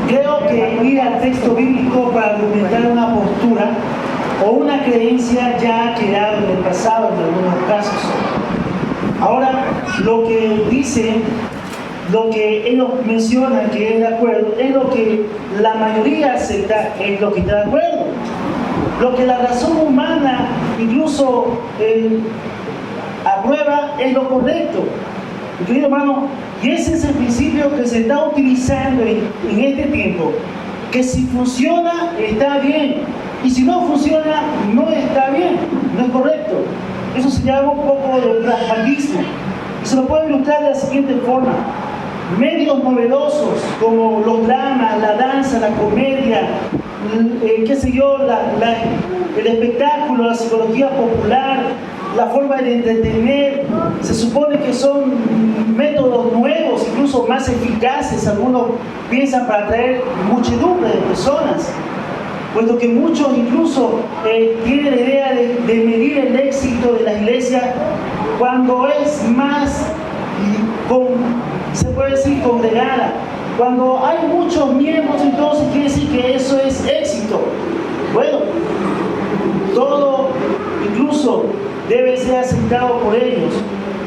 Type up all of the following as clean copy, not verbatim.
Creo que ir al texto bíblico para argumentar una postura o una creencia ya ha quedado en el pasado en algunos casos. Ahora, lo que dicen, lo que ellos mencionan que es de acuerdo, es lo que la mayoría acepta, es lo que está de acuerdo. Lo que la razón humana incluso aprueba es lo correcto. Mi querido hermano, y ese es el principio que se está utilizando en este tiempo, que si funciona, está bien, y si no funciona, no está bien, no es correcto. Eso se llama un poco de pragmatismo, y se lo puede ilustrar de la siguiente forma. Medios novedosos como los dramas, la danza, la comedia, qué sé yo, el espectáculo, la psicología popular, la forma de entretener, se supone que son métodos nuevos, incluso más eficaces, algunos piensan, para atraer muchedumbre de personas, puesto que muchos incluso tienen la idea de medir el éxito de la iglesia cuando es más, se puede decir, congregada. Cuando hay muchos miembros, entonces quiere decir que eso es éxito. Bueno, todo incluso debe ser aceptado por ellos,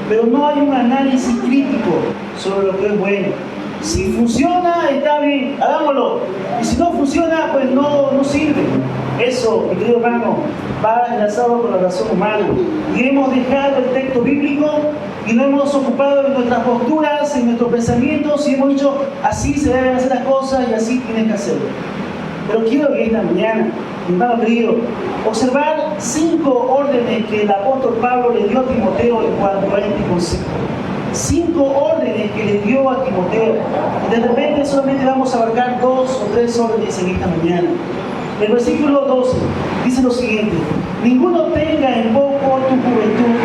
pero no hay un análisis crítico sobre lo que es bueno. Si funciona, está bien, hagámoslo. Y si no funciona, pues no sirve. Eso, mi querido hermano, va enlazado con la razón humana. Y hemos dejado el texto bíblico y no hemos ocupado en nuestras posturas, en nuestros pensamientos, y hemos dicho, así se deben hacer las cosas y así tienen que hacerlo. Pero quiero que esta mañana, mi hermano querido, observar 5 órdenes que el apóstol Pablo le dio a Timoteo en cuanto a este concepto. 5 órdenes que le dio a Timoteo. De repente solamente vamos a abarcar 2 o 3 órdenes en esta mañana. El versículo 12 dice lo siguiente: ninguno tenga en poco tu juventud,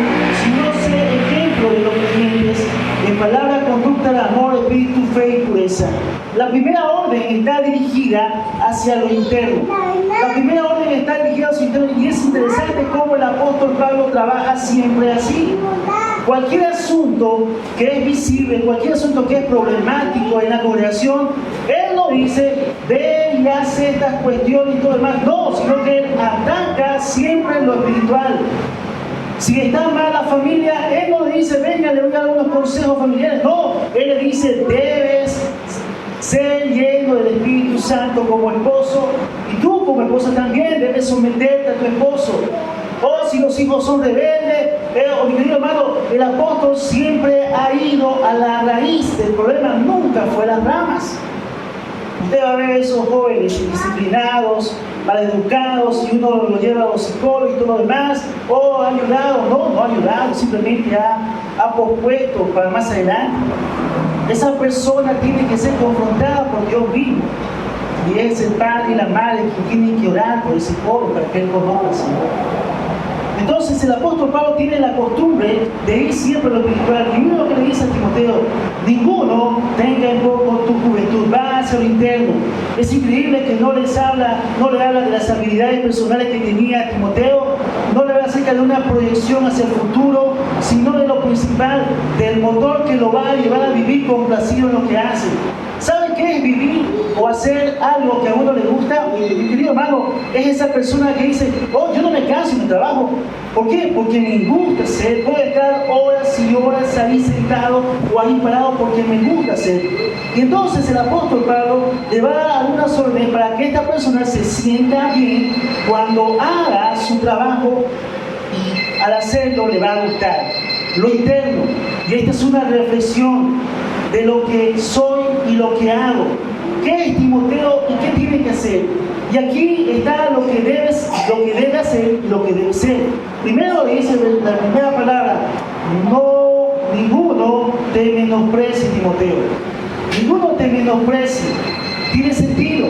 sino sé ejemplo de los creyentes, en palabra, conducta, de amor, espíritu, fe y pureza. La primera orden está dirigida hacia lo interno. La primera orden está dirigida hacia lo interno, y es interesante cómo el apóstol Pablo trabaja siempre así. Cualquier asunto que es visible, cualquier asunto que es problemático en la congregación, él no dice, ve y hace estas cuestiones y todo lo demás. No, sino que él ataca siempre lo espiritual. Si está mal la familia, él no le dice, venga, le voy a dar unos consejos familiares. No, él le dice, debes ser lleno del Espíritu Santo como esposo, y tú como esposa también debes someterte a tu esposo. O si los hijos son rebeldes, mi querido hermano, el apóstol siempre ha ido a la raíz del problema, nunca fue a las ramas. Usted va a ver esos jóvenes indisciplinados, maleducados, y uno lo lleva a los psicólogos y todo lo demás. ¿O ha ayudado? No ha ayudado, simplemente ha pospuesto para más adelante. Esa persona tiene que ser confrontada por Dios mismo. Y es el padre y la madre que tienen que orar por el psicólogo para que él conozca al Señor. Entonces el apóstol Pablo tiene la costumbre de ir siempre a lo espiritual. Y mira lo que le dice a Timoteo: ninguno tenga en poco tu juventud, va hacia lo interno. Es increíble que no le habla de las habilidades personales que tenía Timoteo, no le habla acerca de una proyección hacia el futuro, sino de lo principal, del motor que lo va a llevar a vivir complacido en lo que hace. ¿Sabe qué es vivir o hacer algo que a uno le gusta? Mi querido hermano, es esa persona que dice, oh, yo no me canso en mi trabajo. ¿Por qué? Porque me gusta hacer. Puedo estar horas y horas ahí sentado o ahí parado porque me gusta hacer. Y entonces el apóstol Pablo le va a dar algunas órdenes para que esta persona se sienta bien cuando haga su trabajo, y al hacerlo le va a gustar. Lo interno. Y esta es una reflexión de lo que soy y lo que hago. ¿Qué es Timoteo y qué tiene que hacer? Y aquí está lo que debe hacer y lo que debe ser. Primero dice la primera palabra: ninguno te menosprecie, Timoteo. Ninguno te menosprecie. Tiene sentido.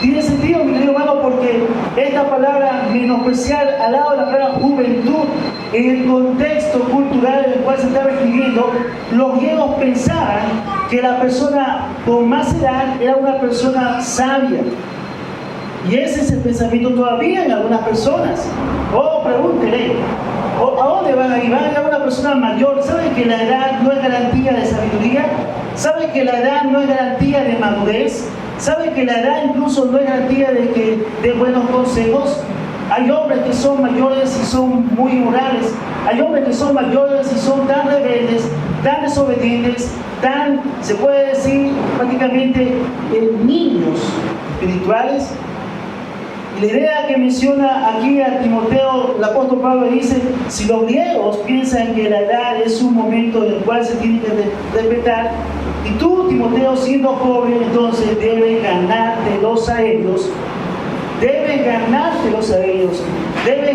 Tiene sentido, mi querido hermano, porque esta palabra menospreciar, al lado de la palabra juventud, en el contexto cultural en el cual se estaba escribiendo, los griegos pensaban que la persona con más edad era una persona sabia. Y ese es el pensamiento todavía en algunas personas. Pregúntele, ¿a dónde van a ir? Van a ir a una persona mayor. ¿Sabe que la edad no es garantía de sabiduría? ¿Sabe que la edad no es garantía de madurez? ¿Sabe que la edad incluso no es garantía de buenos consejos? Hay hombres que son mayores y son muy morales. Hay hombres que son mayores y son tan rebeldes, tan desobedientes, se puede decir, prácticamente niños espirituales. Y la idea que menciona aquí a Timoteo, el apóstol Pablo dice, si los griegos piensan que la edad es un momento en el cual se tiene que respetar, y tú, Timoteo, siendo joven, entonces debes ganártelos a ellos, debes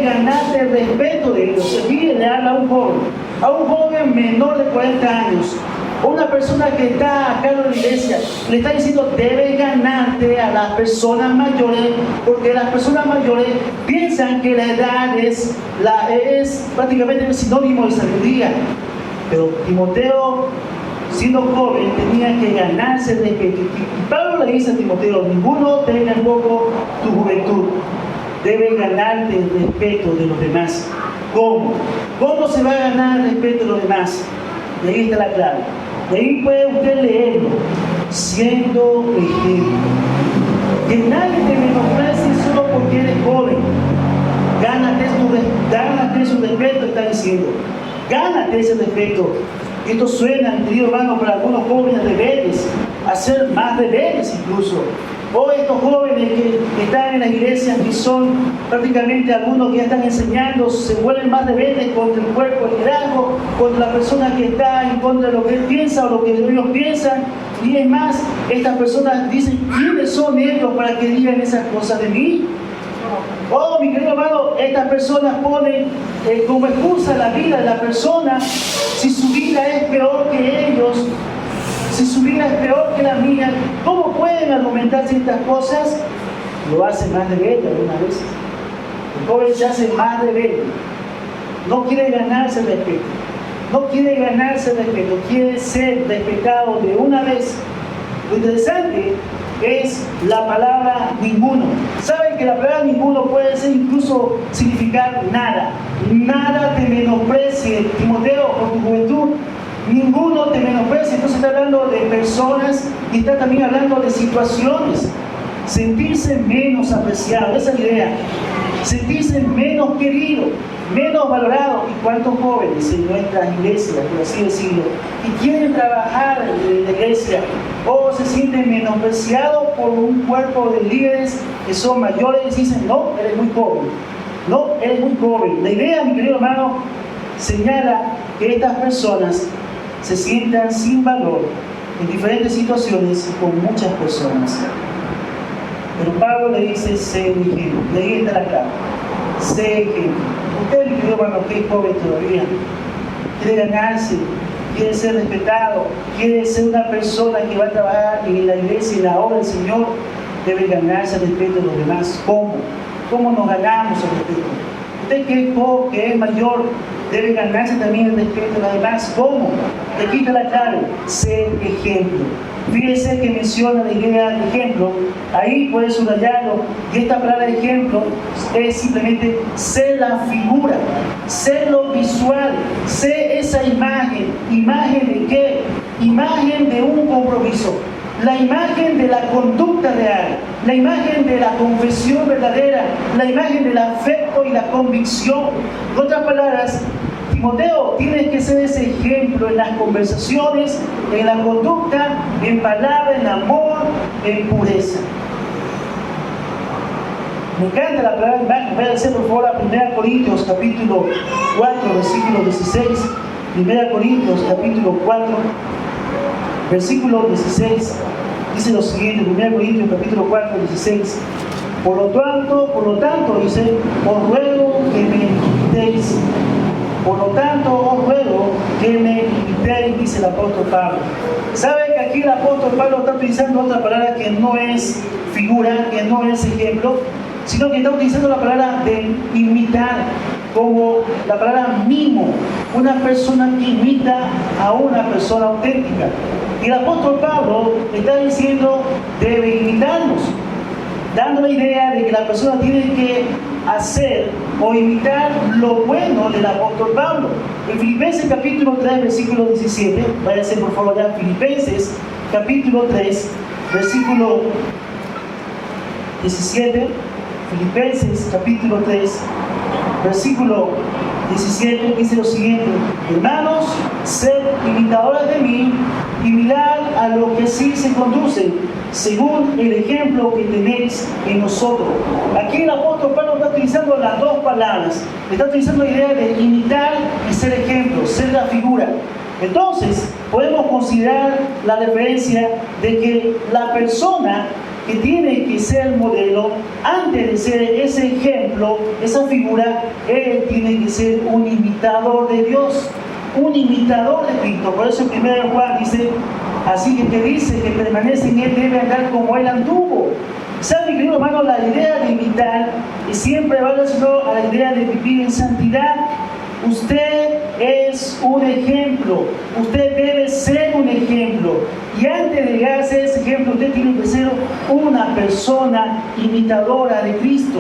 ganarte el respeto de ellos. Aquí le habla a un joven menor de 40 años, una persona que está acá en la iglesia, le está diciendo, debes ganarte a las personas mayores, porque las personas mayores piensan que la edad es prácticamente el sinónimo de sabiduría. Pero Timoteo, siendo joven, tenía que ganarse el respeto. Y Pablo le dice a Timoteo, ninguno tenga en poco tu juventud. Debes ganarte el respeto de los demás. ¿Cómo? ¿Cómo se va a ganar el respeto de los demás? Y ahí está la clave. De ahí puede usted leerlo, siendo ejemplo. Que nadie te menosprecie solo porque eres joven. Gánate su respeto, está diciendo. Gánate ese respeto. Esto suena, querido hermano, para algunos jóvenes rebeldes, a ser más rebeldes incluso. O estos jóvenes que están en las iglesias, que son prácticamente algunos que ya están enseñando, se vuelven más rebeldes contra el cuerpo, el liderazgo, contra la persona que está en contra de lo que él piensa o lo que ellos piensan. Y es más, estas personas dicen, ¿quiénes son ellos para que digan esas cosas de mí? Mi querido hermano, estas personas ponen como excusa la vida de la persona. Si su vida es peor que ellos, si su vida es peor que la mía, ¿cómo pueden argumentar ciertas cosas? Lo hacen más rebelde algunas veces. El joven se hace más rebelde. No quiere ganarse el respeto. No quiere ganarse el respeto. Quiere ser respetado de una vez. Lo interesante es la palabra ninguno. ¿Saben que la palabra ninguno puede ser incluso significar nada? Nada te menosprecie, Timoteo, por tu juventud. Ninguno te menosprecia. Entonces está hablando de personas y está también hablando de situaciones. Sentirse menos apreciado, esa es la idea. Sentirse menos querido, menos valorado. ¿Y cuántos jóvenes en nuestras iglesias, por así decirlo, y quieren trabajar en la iglesia, o se sienten menospreciados por un cuerpo de líderes que son mayores y dicen, no, eres muy joven. No, eres muy joven. La idea, mi querido hermano, señala que estas personas se sientan sin valor en diferentes situaciones y con muchas personas. Pero Pablo le dice, sé ejemplo. De ahí está la clave. Sé ejemplo. Usted, mi querido hermano, que es joven todavía, quiere ganarse, quiere ser respetado, quiere ser una persona que va a trabajar en la iglesia y en la obra del Señor, debe ganarse el respeto de los demás. ¿Cómo? ¿Cómo nos ganamos el respeto? Usted que es joven, que es mayor, debe ganarse también el respeto de los demás. ¿Cómo? Le quita la clave, ser ejemplo. Fíjese que menciona la idea de ejemplo, ahí puede subrayarlo, y esta palabra ejemplo es simplemente ser la figura, ser lo visual, ser esa imagen. ¿Imagen de qué? Imagen de un compromiso, la imagen de la conducta real, la imagen de la confesión verdadera, la imagen del afecto y la convicción. En otras palabras, Timoteo, tienes que ser ese ejemplo en las conversaciones, en la conducta, en palabra, en amor, en pureza. Me encanta la palabra imagen. Voy a hacer por favor a 1 Corintios capítulo 4, versículo 16. 1 Corintios capítulo 4, versículo 16. Dice lo siguiente, 1 Corintios capítulo 4, 16. Por lo tanto, dice, os ruego que me imitéis. Por lo tanto, os ruego que me imitéis, dice el apóstol Pablo. ¿Saben que aquí el apóstol Pablo está utilizando otra palabra que no es figura, que no es ejemplo, sino que está utilizando la palabra de imitar, como la palabra mimo, una persona que imita a una persona auténtica? Y el apóstol Pablo está diciendo, debe imitarnos. dando la idea de que la persona tiene que hacer o imitar lo bueno del apóstol Pablo. En Filipenses capítulo 3, versículo 17, váyanse por favor ya, Filipenses capítulo 3, versículo 17, Filipenses capítulo 3, versículo 17, dice lo siguiente: hermanos, sed imitadores de mí y mirad a lo que sí se conduce, según el ejemplo que tenéis en nosotros. Aquí el apóstol Pablo está utilizando las dos palabras. Está utilizando la idea de imitar y ser ejemplo, ser la figura. Entonces, podemos considerar la referencia de que la persona que tiene que ser modelo, antes de ser ese ejemplo, esa figura, él tiene que ser un imitador de Dios, un imitador de Cristo. Por eso en 1 Juan dice, así que dice que permanece en él debe andar como él anduvo. ¿Sabe, querido hermano? La idea de imitar siempre va relacionado a la idea de vivir en santidad. Usted es un ejemplo, usted debe ser un ejemplo, y antes de llegar a ser ese ejemplo, usted tiene que ser una persona imitadora de Cristo.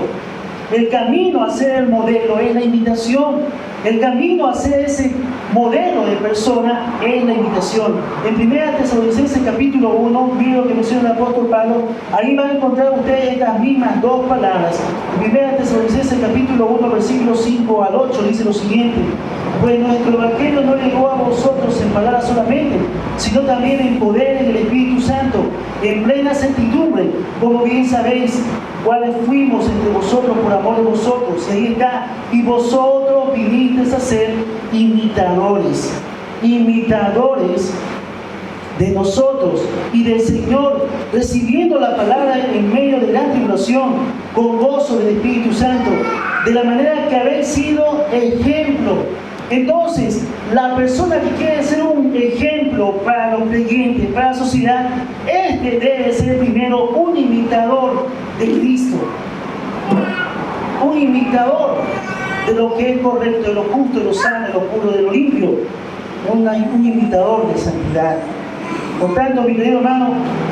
El camino a ser el modelo es la imitación. El camino a ser ese modelo de persona es la imitación. En 1 Tesalonicenses capítulo 1, mire lo que menciona el apóstol Pablo, ahí van a encontrar ustedes estas mismas dos palabras. En 1 Tesalonicenses capítulo 1, versículos 5 al 8, dice lo siguiente: pues nuestro evangelio no llegó a vosotros en palabras solamente, sino también en poder del Espíritu Santo, en plena certidumbre, como bien sabéis, cuáles fuimos entre vosotros por amor de vosotros. Y ahí está: y vosotros vinisteis a ser imitadores de nosotros y del Señor, recibiendo la palabra en medio de gran tribulación, con gozo del Espíritu Santo, de la manera que habéis sido ejemplo. Entonces, la persona que quiere ser un ejemplo para los creyentes, para la sociedad, debe ser primero un imitador de Cristo, un imitador de lo que es correcto, de lo justo, de lo sano, de lo puro, de lo limpio, un imitador de santidad. Por tanto, mi querido hermano,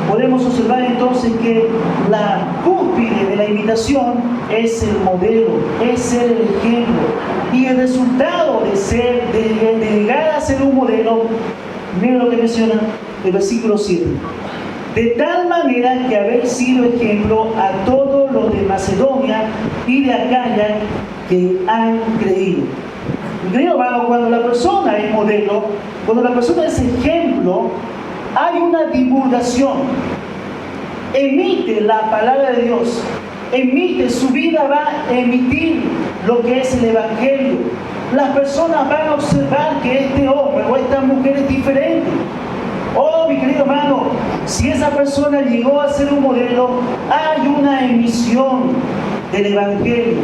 podemos observar entonces que la cúspide de la imitación es el modelo, es ser el ejemplo. Y el resultado de llegar a ser un modelo, miren lo que menciona el versículo 7. De tal manera que habéis sido ejemplo a todos los de Macedonia y de Acaya que han creído. Mi querido hermano, cuando la persona es modelo, cuando la persona es ejemplo, hay una divulgación. Emite la palabra de Dios, su vida va a emitir lo que es el Evangelio. Las personas van a observar que este hombre o esta mujer es diferente. Oh, mi querido hermano, si esa persona llegó a ser un modelo, hay una emisión del Evangelio.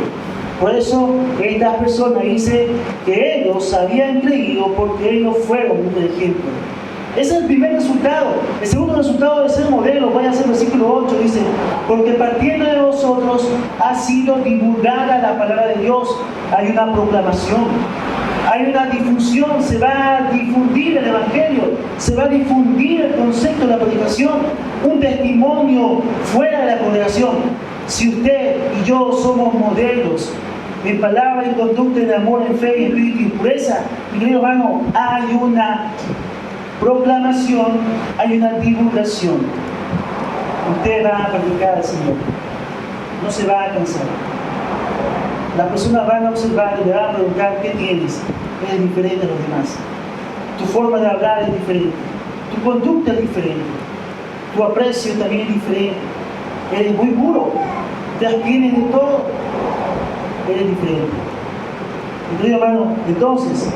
Por eso estas personas dicen que ellos habían creído porque ellos fueron un ejemplo. Ese es el primer resultado. El segundo resultado de ser modelo, vaya a ser el versículo 8, dice: porque partiendo de vosotros ha sido divulgada la palabra de Dios. Hay una proclamación, hay una difusión, se va a difundir el Evangelio, se va a difundir el concepto de la predicación, un testimonio fuera de la congregación. Si usted y yo somos modelos en palabra, en conducta, en amor, en fe, en espíritu y pureza, mi querido hermano, hay una proclamación, hay una divulgación. Usted va a predicar al Señor, no se va a cansar. Las personas van a observar y le van a preguntar: ¿qué tienes? Es diferente a los demás. Tu forma de hablar es diferente, tu conducta es diferente, tu aprecio también es diferente. Eres muy puro, te abstienes de todo, eres diferente. Mi querido hermano, entonces,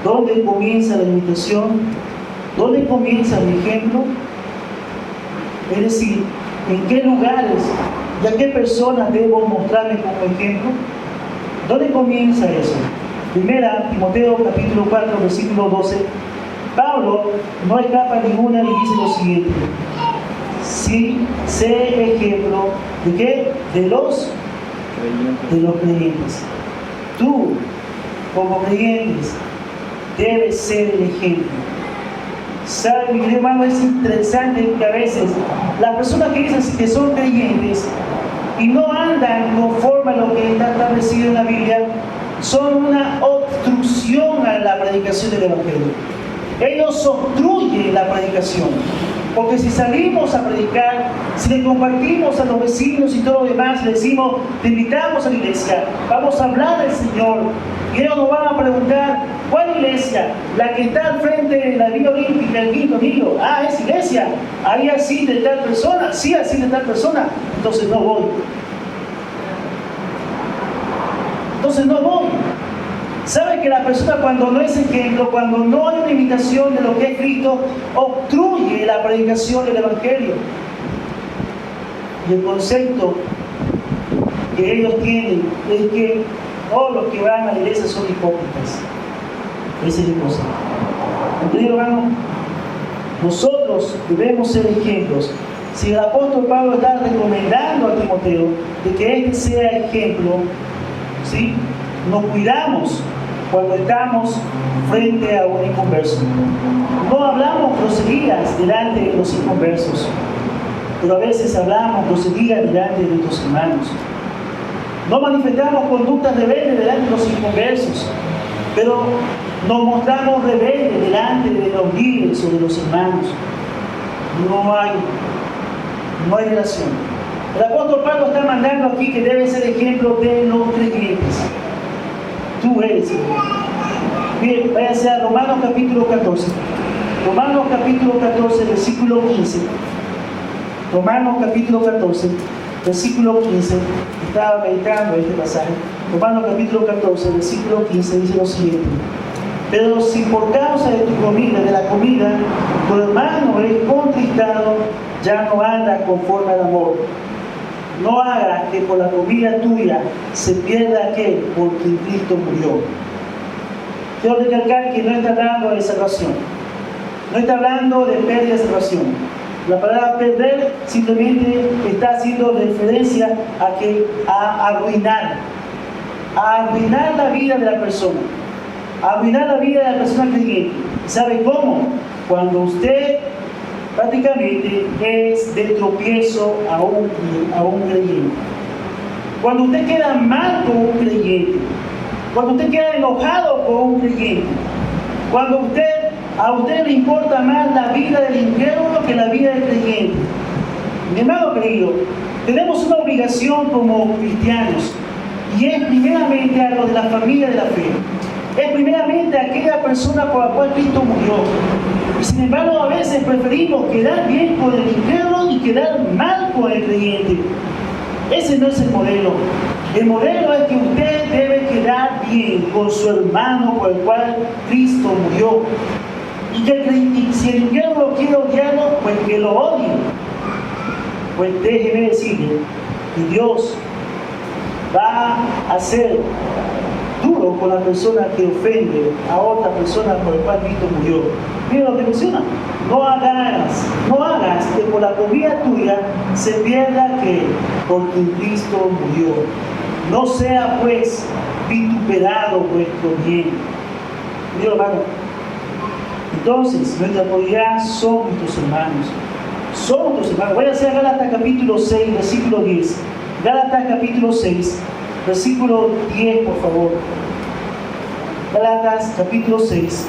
¿dónde comienza la imitación? ¿Dónde comienza el ejemplo? Es decir, ¿en qué lugares y a qué personas debo mostrarme como ejemplo? ¿Dónde comienza eso? Primera, Timoteo capítulo 4, versículo 12. Pablo no escapa ninguna y dice lo siguiente: sí, sé ejemplo ¿de qué? De los creyentes. Tú, como creyentes, debes ser el ejemplo. ¿Sabe, mi querido hermano? Es interesante que a veces las personas que dicen que son creyentes y no andan conforme a lo que está establecido en la Biblia, son una obstrucción a la predicación del Evangelio. Ellos obstruyen la predicación. Porque si salimos a predicar, si le compartimos a los vecinos y todo lo demás, le decimos, te invitamos a la iglesia, vamos a hablar del Señor, y ellos nos van a preguntar, ¿cuál iglesia? La que está al frente de la Villa Olímpica, el Quinto Anillo. Ah, es iglesia. Ahí así de tal persona. Sí, así de tal persona. Entonces no voy. Entonces no voy. ¿Sabe que la persona, cuando no es ejemplo, cuando no hay una imitación de lo que es Cristo, obstruye la predicación del Evangelio? Y el concepto que ellos tienen es que todos los que van a la iglesia son hipócritas. Ese es el concepto. Querido hermano, nosotros debemos ser ejemplos. Si el apóstol Pablo está recomendando a Timoteo de que este sea ejemplo, ¿sí?, nos cuidamos cuando estamos frente a un inconverso. No hablamos groserías delante de los inconversos, pero a veces hablamos groserías delante de nuestros hermanos. No manifestamos conductas rebeldes delante de los inconversos, pero nos mostramos rebeldes delante de los líderes o de los hermanos. No hay relación. El apóstol Pablo está mandando aquí que debe ser ejemplo de los creyentes. Tú eres. Bien, váyase a Romanos capítulo 14. Romanos capítulo 14, versículo 15. Romanos capítulo 14, versículo 15. Estaba meditando este pasaje. Romanos capítulo 14, versículo 15 dice lo siguiente: pero si por causa de tu comida, de la comida, tu hermano es contristado, ya no anda conforme al amor. No hagas que por la comida tuya se pierda aquel por quien Cristo murió. Quiero recalcar que no está hablando de salvación. No está hablando de pérdida de salvación. La palabra perder simplemente está haciendo referencia a arruinar la vida de la persona. Arruinar la vida de la persona creyente. ¿Sabe cómo? Cuando usted prácticamente es de tropiezo a un creyente. Cuando usted queda mal con un creyente, cuando usted queda enojado con un creyente, cuando a usted le importa más la vida del incrédulo que la vida del creyente. Mi hermano querido, tenemos una obligación como cristianos, y es primeramente a los de la familia de la fe. Es primeramente aquella persona por la cual Cristo murió. Y sin embargo, a veces preferimos quedar bien con el incrédulo y quedar mal con el creyente. Ese no es el modelo. El modelo es que usted debe quedar bien con su hermano por el cual Cristo murió. Y si el incrédulo quiere odiarlo, pues que lo odie. Pues déjeme decirle que Dios va a ser duro con la persona que ofende a otra persona por el cual Cristo murió. Mira lo que menciona: no hagas que por la comida tuya se pierda que por quien Cristo murió. No sea pues vituperado vuestro bien. Mira, hermano, entonces nuestra autoridad son nuestros hermanos. Son nuestros hermanos. Voy a hacer Gálatas capítulo 6, versículo 10. Gálatas capítulo 6, versículo 10, por favor. Gálatas capítulo 6,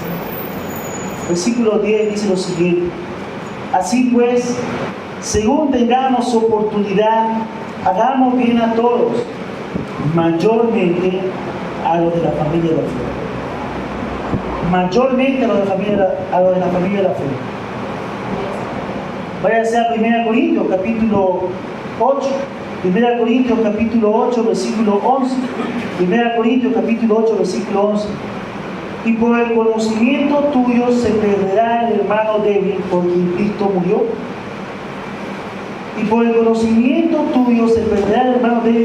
versículo 10 dice lo siguiente: así pues, según tengamos oportunidad, hagamos bien a todos, mayormente a los de la familia de la fe. Mayormente a los de la familia de la fe. Váyase a 1 Corintios capítulo 8. 1 Corintios capítulo 8, versículo 11. 1 Corintios capítulo 8, versículo 11. Y por el conocimiento tuyo se perderá el hermano débil por quien Cristo murió. Y por el conocimiento tuyo se perderá el hermano débil